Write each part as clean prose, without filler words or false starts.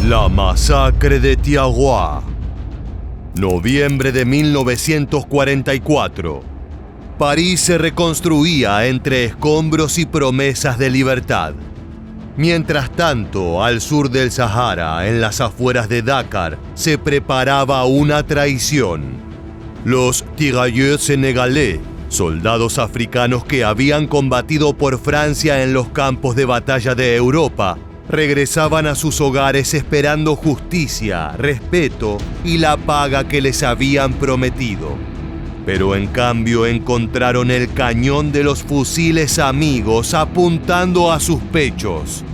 La masacre de Tiaguá. Noviembre de 1944. París se reconstruía entre escombros y promesas de libertad. Mientras tanto, al sur del Sahara, en las afueras de Dakar, se preparaba una traición. Los tirailleurs senegalais, soldados africanos que habían combatido por Francia en los campos de batalla de Europa, regresaban a sus hogares esperando justicia, respeto y la paga que les habían prometido. Pero en cambio encontraron el cañón de los fusiles amigos apuntando a sus pechos.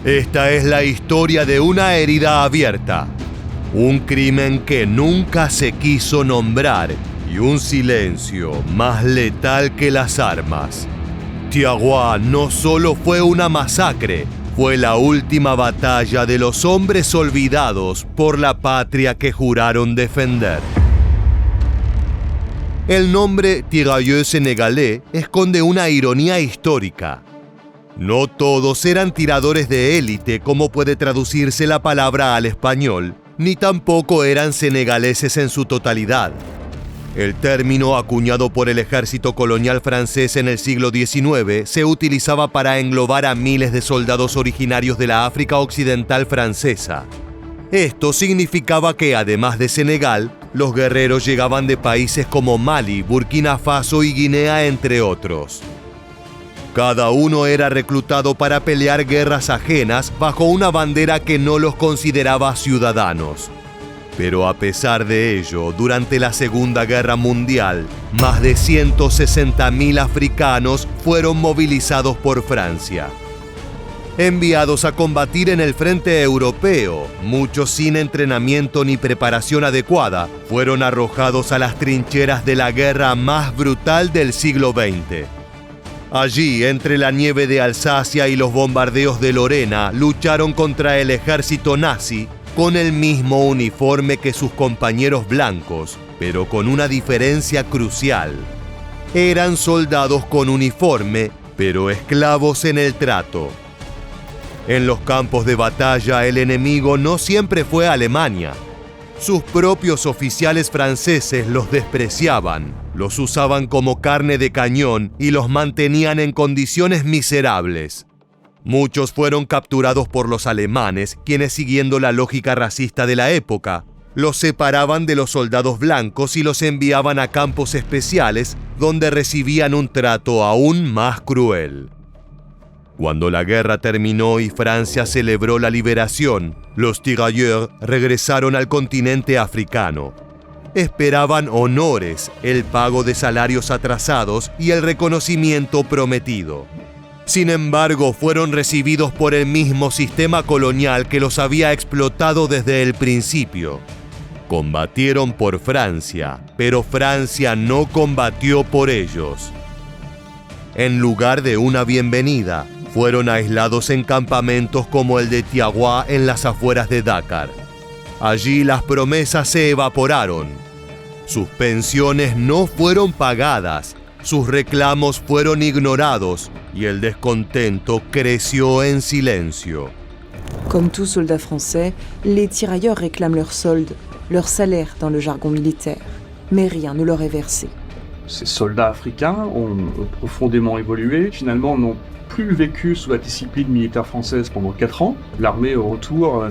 Esta es la historia de una herida abierta, un crimen que nunca se quiso nombrar y un silencio más letal que las armas. Tiaguá no solo fue una masacre, fue la última batalla de los hombres olvidados por la patria que juraron defender. El nombre tirailleurs senegalais esconde una ironía histórica. No todos eran tiradores de élite, como puede traducirse la palabra al español, ni tampoco eran senegaleses en su totalidad. El término, acuñado por el ejército colonial francés en el siglo XIX, se utilizaba para englobar a miles de soldados originarios de la África occidental francesa. Esto significaba que, además de Senegal, los guerreros llegaban de países como Mali, Burkina Faso y Guinea, entre otros. Cada uno era reclutado para pelear guerras ajenas bajo una bandera que no los consideraba ciudadanos. Pero a pesar de ello, durante la Segunda Guerra Mundial, más de 160.000 africanos fueron movilizados por Francia. Enviados a combatir en el frente europeo, muchos sin entrenamiento ni preparación adecuada, fueron arrojados a las trincheras de la guerra más brutal del siglo XX. Allí, entre la nieve de Alsacia y los bombardeos de Lorena, lucharon contra el ejército nazi con el mismo uniforme que sus compañeros blancos, pero con una diferencia crucial. Eran soldados con uniforme, pero esclavos en el trato. En los campos de batalla, el enemigo no siempre fue Alemania. Sus propios oficiales franceses los despreciaban, los usaban como carne de cañón y los mantenían en condiciones miserables. Muchos fueron capturados por los alemanes, quienes, siguiendo la lógica racista de la época, los separaban de los soldados blancos y los enviaban a campos especiales donde recibían un trato aún más cruel. Cuando la guerra terminó y Francia celebró la liberación, los tirailleurs regresaron al continente africano. Esperaban honores, el pago de salarios atrasados y el reconocimiento prometido. Sin embargo, fueron recibidos por el mismo sistema colonial que los había explotado desde el principio. Combatieron por Francia, pero Francia no combatió por ellos. En lugar de una bienvenida, fueron aislados en campamentos como el de Tiaguá en las afueras de Dakar. Allí las promesas se evaporaron. Sus pensiones no fueron pagadas, sus reclamos fueron ignorados y el descontento creció en silencio. Comme tout soldat français, les tirailleurs réclament leur solde, leur salaire dans le jargon militaire. Mais rien ne leur est versé. Ces soldats africains ont profondément évolué, finalement n'ont plus vécu sous la discipline militaire française pendant 4 ans. L'armée au retour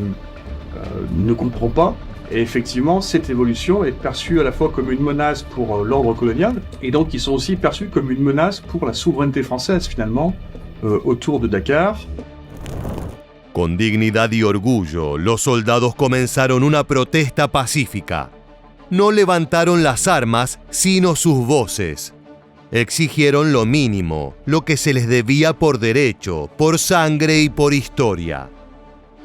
ne comprend pas. Et effectivement, cette évolution est perçue à la fois comme une menace pour l'ordre colonial, et donc ils sont aussi perçus comme une menace pour la souveraineté française, finalement, autour de Dakar. Con dignidad y orgullo, los soldados comenzaron una protesta pacífica. No levantaron las armas, sino sus voces. Exigieron lo mínimo, lo que se les debía por derecho, por sangre y por historia.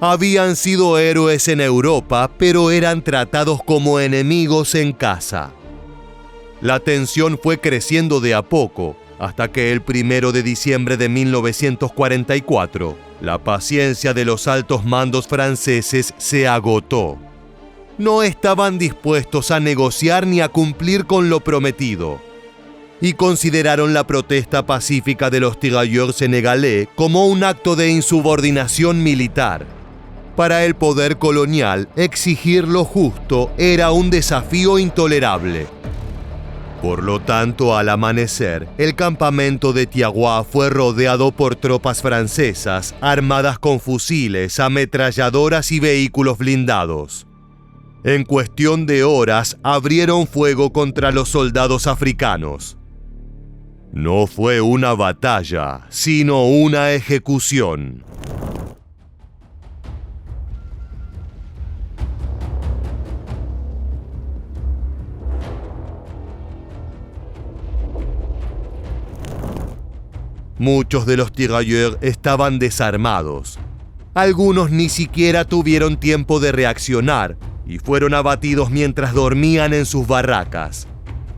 Habían sido héroes en Europa, pero eran tratados como enemigos en casa. La tensión fue creciendo de a poco, hasta que el 1 de diciembre de 1944, la paciencia de los altos mandos franceses se agotó. No estaban dispuestos a negociar ni a cumplir con lo prometido, y consideraron la protesta pacífica de los tirailleurs senegalais como un acto de insubordinación militar. Para el poder colonial, exigir lo justo era un desafío intolerable. Por lo tanto, al amanecer, el campamento de Tiaguá fue rodeado por tropas francesas, armadas con fusiles, ametralladoras y vehículos blindados. En cuestión de horas, abrieron fuego contra los soldados africanos. No fue una batalla, sino una ejecución. Muchos de los tirailleurs estaban desarmados. Algunos ni siquiera tuvieron tiempo de reaccionar y fueron abatidos mientras dormían en sus barracas.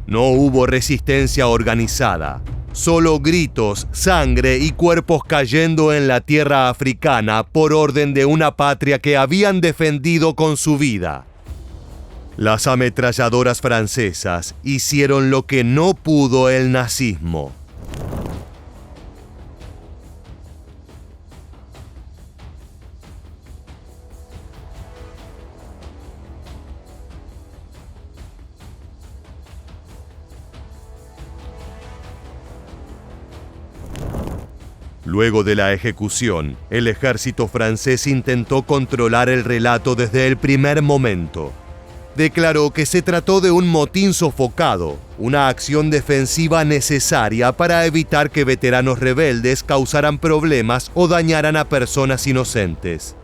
No hubo resistencia organizada, solo gritos, sangre y cuerpos cayendo en la tierra africana por orden de una patria que habían defendido con su vida. Las ametralladoras francesas hicieron lo que no pudo el nazismo. Luego de la ejecución, el ejército francés intentó controlar el relato desde el primer momento. Declaró que se trató de un motín sofocado, una acción defensiva necesaria para evitar que veteranos rebeldes causaran problemas o dañaran a personas inocentes.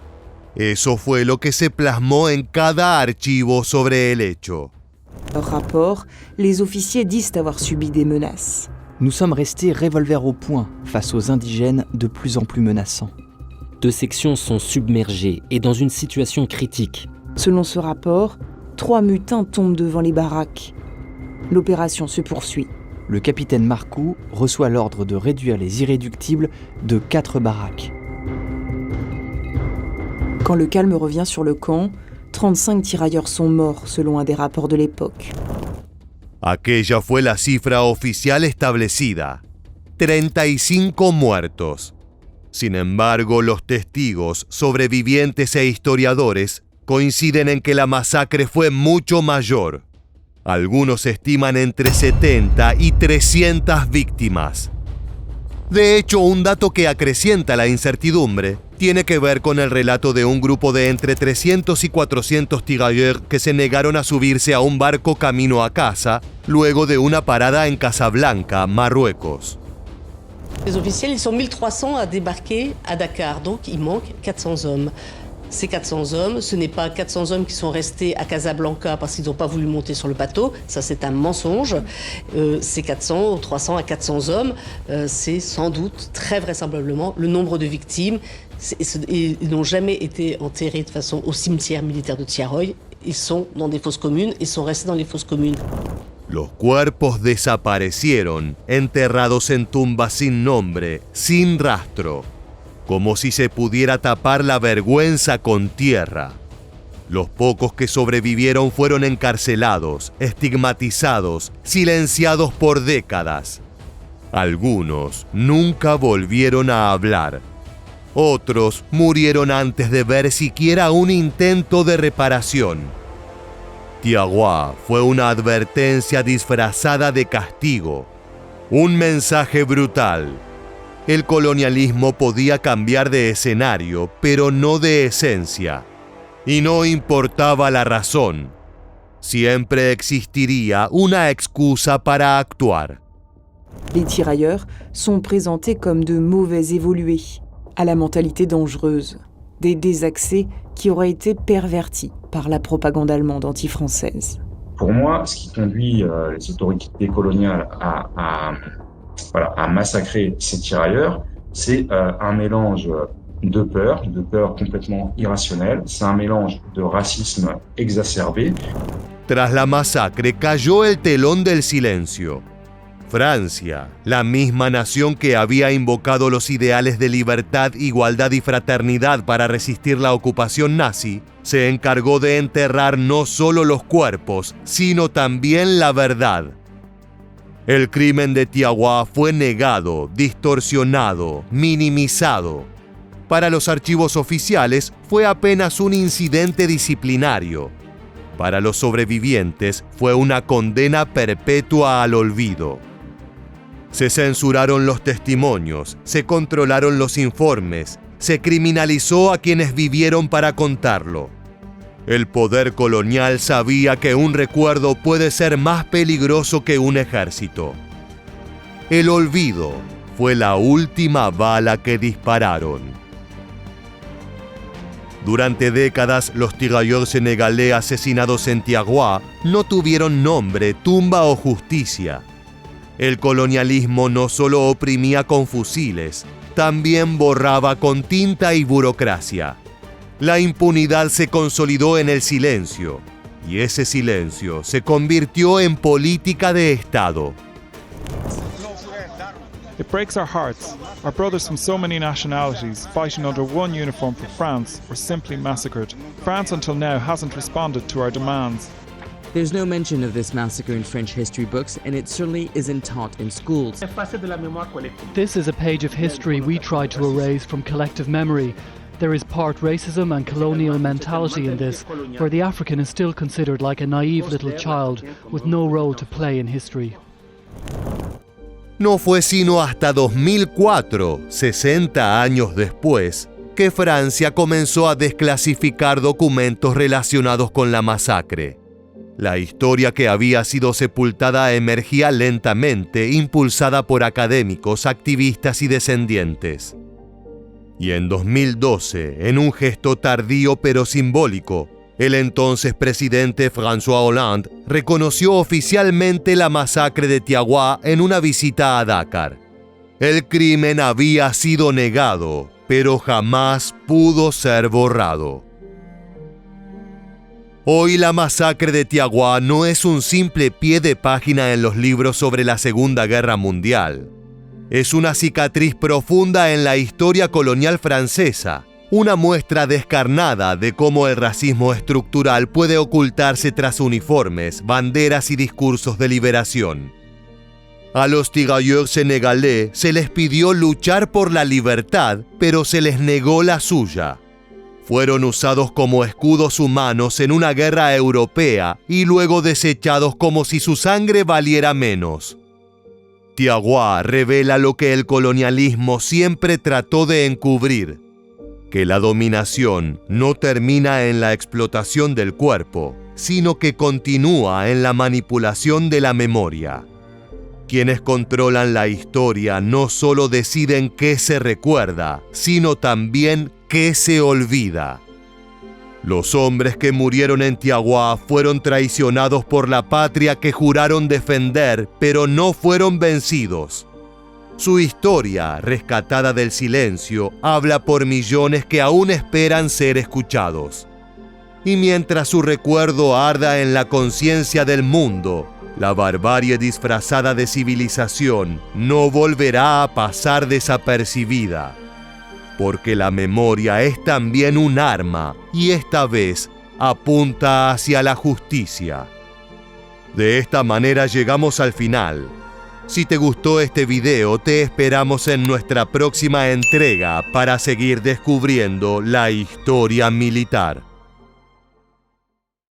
Eso fue lo que se plasmó en cada archivo sobre el hecho. Au rapport, les officiers disent avoir subi des menaces. Nous sommes restés revolver au poing face aux indigènes de plus en plus menaçants. 2 sections sont submergées et dans une situation critique. Selon ce rapport, 3 mutins tombent devant les baraques. L'opération se poursuit. Le capitaine Marcoux reçoit l'ordre de réduire les irréductibles de 4 baraques. Quand le calme revient sur le camp, 35 tirailleurs sont morts selon un des rapports de l'époque. Aquella fue la cifra oficial establecida: 35 muertos. Sin embargo, los testigos, sobrevivientes e historiadores coinciden en que la masacre fue mucho mayor. Algunos estiman entre 70 y 300 víctimas. De hecho, un dato que acrecienta la incertidumbre tiene que ver con el relato de un grupo de entre 300 y 400 tirailleurs que se negaron a subirse a un barco camino a casa luego de una parada en Casablanca, Marruecos. Les officiels, ils sont 1300 à débarquer à Dakar, donc il manque 400 hommes. Ces 400 hommes, ce n'est pas 400 hommes qui sont restés à Casablanca parce qu'ils n'ont pas voulu monter sur le bateau, ça c'est un mensonge. Ces 400 ou 300 à 400 hommes, c'est sans doute, très vraisemblablement, le nombre de victimes. Ils n'ont jamais été enterrés de façon au cimetière militaire de Tiaroy, ils sont dans des fosses communes, ils sont restés dans les fosses communes. Los cuerpos desaparecieron, enterrados en tumbas sin nombre, sin rastro, como si se pudiera tapar la vergüenza con tierra. Los pocos que sobrevivieron fueron encarcelados, estigmatizados, silenciados por décadas. Algunos nunca volvieron a hablar. Otros murieron antes de ver siquiera un intento de reparación. Tiaguá fue una advertencia disfrazada de castigo, un mensaje brutal. El colonialismo podía cambiar de escenario, pero no de esencia. Y no importaba la razón. Siempre existiría una excusa para actuar. Les tirailleurs sont présentés comme de mauvais évolués, à la mentalité dangereuse, des désaxés qui auraient été pervertis par la propagande allemande anti-française. Pour moi, ce qui conduit les autorités coloniales à massacrer ces tirailleurs, c'est un mélange de peur complètement irrationnelle, c'est un mélange de racisme exacerbé. Tras la masacre cayó el telón del silencio. Francia, la misma nación que había invocado los ideales de libertad, igualdad y fraternidad para resistir la ocupación nazi, se encargó de enterrar no solo los cuerpos, sino también la verdad. El crimen de Tiaguá fue negado, distorsionado, minimizado. Para los archivos oficiales fue apenas un incidente disciplinario. Para los sobrevivientes fue una condena perpetua al olvido. Se censuraron los testimonios, se controlaron los informes, se criminalizó a quienes vivieron para contarlo. El poder colonial sabía que un recuerdo puede ser más peligroso que un ejército. El olvido fue la última bala que dispararon. Durante décadas, los tirailleurs senegalés asesinados en Tiaguá no tuvieron nombre, tumba o justicia. El colonialismo no solo oprimía con fusiles, también borraba con tinta y burocracia. La impunidad se consolidó en el silencio, y ese silencio se convirtió en política de Estado. It breaks our hearts. Our brothers from so many nationalities fighting under one uniform for France were simply massacred. France until now hasn't responded to our demands. There's no mention of this massacre in French history books, and it certainly isn't taught in schools. This is a page of history we try to erase from collective memory. There is part racism and colonial mentality in this, where the African is still considered like a naive little child with no role to play in history. No fue sino hasta 2004, 60 años después, que Francia comenzó a desclasificar documentos relacionados con la masacre. La historia que había sido sepultada emergía lentamente, impulsada por académicos, activistas y descendientes. Y en 2012, en un gesto tardío pero simbólico, el entonces presidente François Hollande reconoció oficialmente la masacre de Tiaguá en una visita a Dakar. El crimen había sido negado, pero jamás pudo ser borrado. Hoy la masacre de Tiaguá no es un simple pie de página en los libros sobre la Segunda Guerra Mundial. Es una cicatriz profunda en la historia colonial francesa, una muestra descarnada de cómo el racismo estructural puede ocultarse tras uniformes, banderas y discursos de liberación. A los tirailleurs senegalés se les pidió luchar por la libertad, pero se les negó la suya. Fueron usados como escudos humanos en una guerra europea y luego desechados como si su sangre valiera menos. Tiaguá revela lo que el colonialismo siempre trató de encubrir: que la dominación no termina en la explotación del cuerpo, sino que continúa en la manipulación de la memoria. Quienes controlan la historia no solo deciden qué se recuerda, sino también qué se olvida. Los hombres que murieron en Tiaguá fueron traicionados por la patria que juraron defender, pero no fueron vencidos. Su historia, rescatada del silencio, habla por millones que aún esperan ser escuchados. Y mientras su recuerdo arda en la conciencia del mundo, la barbarie disfrazada de civilización no volverá a pasar desapercibida. Porque la memoria es también un arma y esta vez apunta hacia la justicia. De esta manera llegamos al final. Si te gustó este video, te esperamos en nuestra próxima entrega para seguir descubriendo la historia militar.